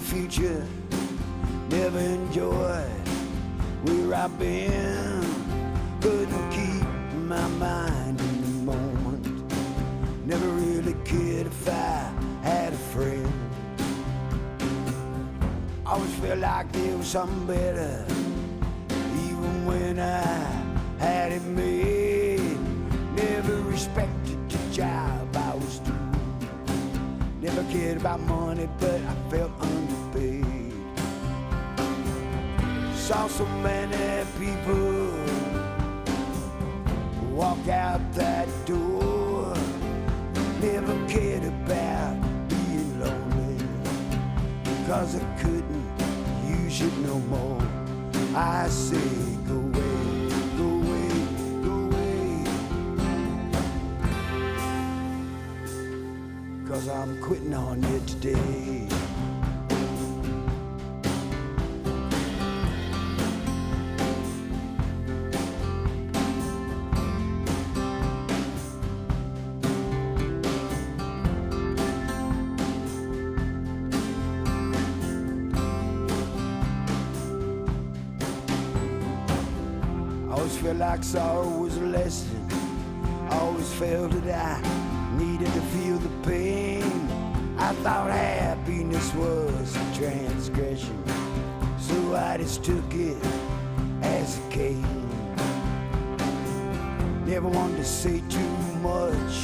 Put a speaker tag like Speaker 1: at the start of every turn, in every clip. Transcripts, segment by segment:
Speaker 1: future, never enjoyed where I've been. Couldn't keep my mind in the moment. Never really cared if I had a friend. Always felt like there was something better, even when I had it made. Never respected the job I was doing. Never cared about money, but I felt underpaid. Saw so many people walk out that door. Never cared about being lonely, 'cause I couldn't use it no more. I say go away, go away, go away, 'cause I'm quitting on you today. Felt like sorrow was a lesson. Always felt that I needed to feel the pain. I thought happiness was a transgression, so I just took it as it came. Never wanted to say too much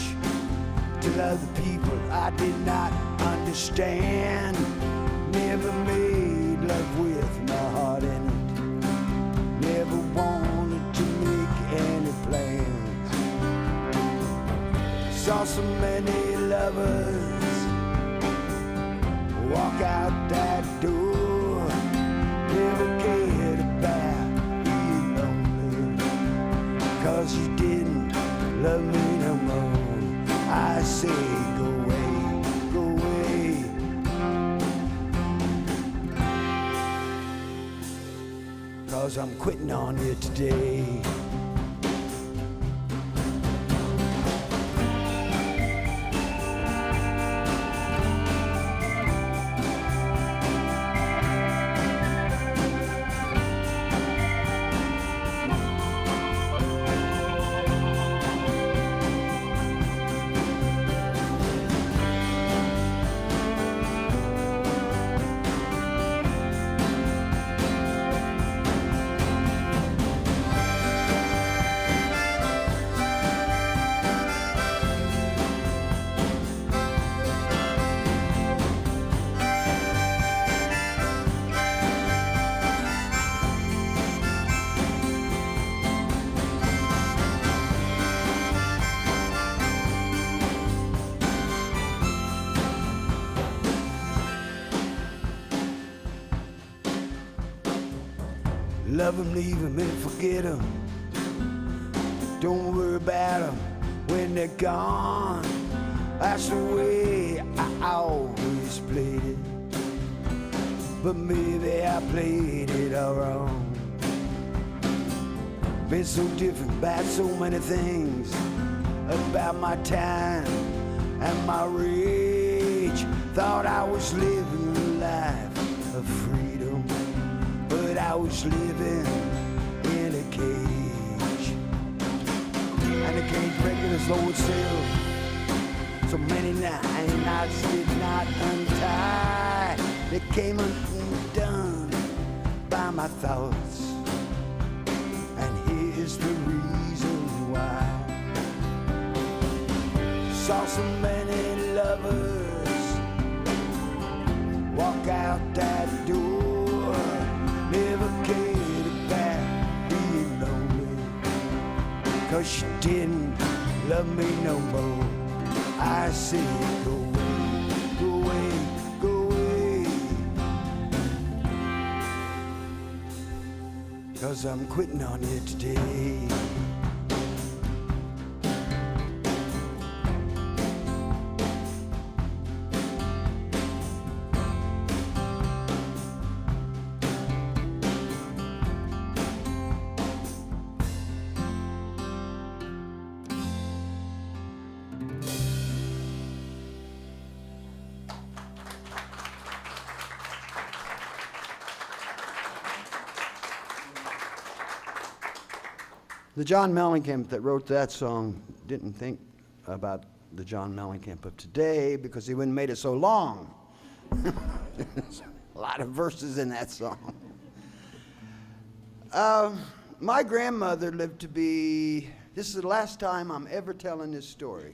Speaker 1: to other people I did not understand. Never made love with my heart in it. Never wanted to make any plans. Saw so many lovers walk out that door. Never cared about being lonely, 'cause you didn't love me no more. I say go away, go away, 'cause I'm quitting on you today. Love them, leave them, and forget them. Don't worry about them when they're gone. That's the way I always played it, but maybe I played it all wrong. Been so different about so many things, about my time and my rage. Thought I was living a life of freedom, but I was living in a cage. And the cage breaking as though itself. So many knots did not untie. They came undone by my thoughts, and here's the reason why. Saw so many lovers walk out that door. Never cared about being lonely, 'cause she didn't love me no more. I say go away, go away, go away, 'cause I'm quitting on you today. The John Mellencamp that wrote that song didn't think about the John Mellencamp of today because he wouldn't have made it so long. There's a lot of verses in that song. My grandmother lived to be, this is the last time I'm ever telling this story.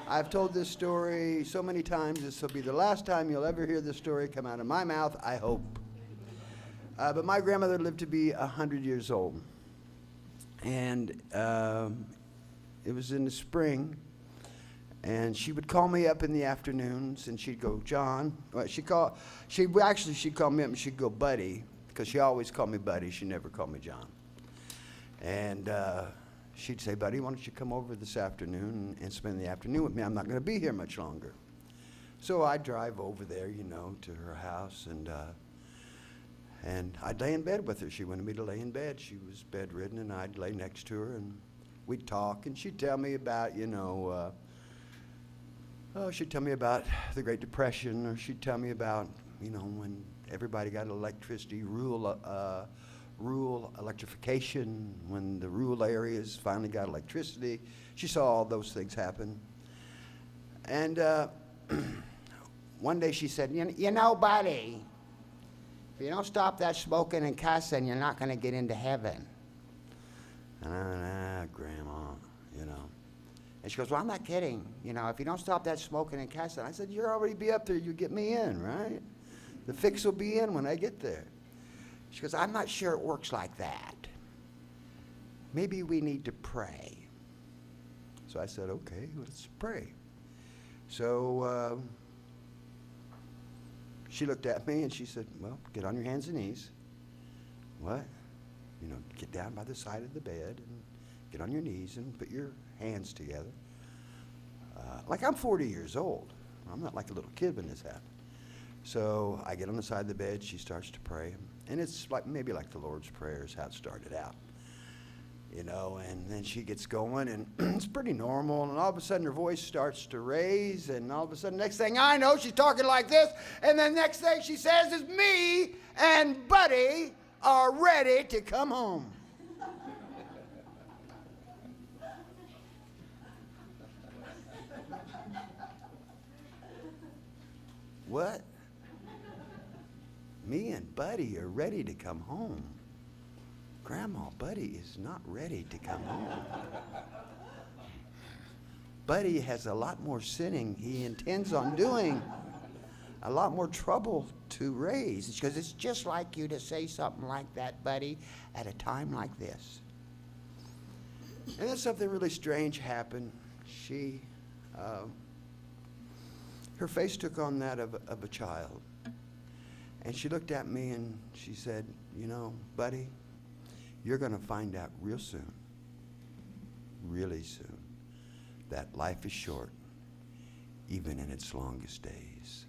Speaker 1: I've told this story so many times, this will be the last time you'll ever hear this story come out of my mouth, I hope. But my grandmother lived to be 100 years old. And it was in the spring, and she would call me up in the afternoons, and she'd go, John. Well, she'd call me up, and she'd go, Buddy, because she always called me Buddy. She never called me John. And she'd say, Buddy, why don't you come over this afternoon and spend the afternoon with me? I'm not going to be here much longer. So I'd drive over there, to her house, and I'd lay in bed with her. She wanted me to lay in bed. She was bedridden, and I'd lay next to her, and we'd talk, and she'd tell me about, she'd tell me about the Great Depression, or she'd tell me about, when everybody got electricity, rural electrification, when the rural areas finally got electricity. She saw all those things happen. And one day she said, Buddy, if you don't stop that smoking and cussing, you're not going to get into heaven. And I went, Grandma, And she goes, well, I'm not kidding. If you don't stop that smoking and cussing. I said, you'll already be up there. You get me in, right? The fix will be in when I get there. She goes, I'm not sure it works like that. Maybe we need to pray. So I said, okay, let's pray. So she looked at me and she said, well, get on your hands and knees. What? Get down by the side of the bed and get on your knees and put your hands together. Like I'm 40 years old. I'm not like a little kid when this happened. So I get on the side of the bed, she starts to pray. And it's maybe like the Lord's Prayer is how it started out. And then she gets going, and it's pretty normal, and all of a sudden her voice starts to raise, and all of a sudden, next thing I know, she's talking like this, and the next thing she says is, me and Buddy are ready to come home. What? Me and Buddy are ready to come home. Grandma, Buddy is not ready to come home. Buddy has a lot more sinning he intends on doing, a lot more trouble to raise, because it's just like you to say something like that, Buddy, at a time like this. And then something really strange happened. Her face took on that of a child. And she looked at me and she said, Buddy, you're going to find out real soon, really soon, that life is short, even in its longest days.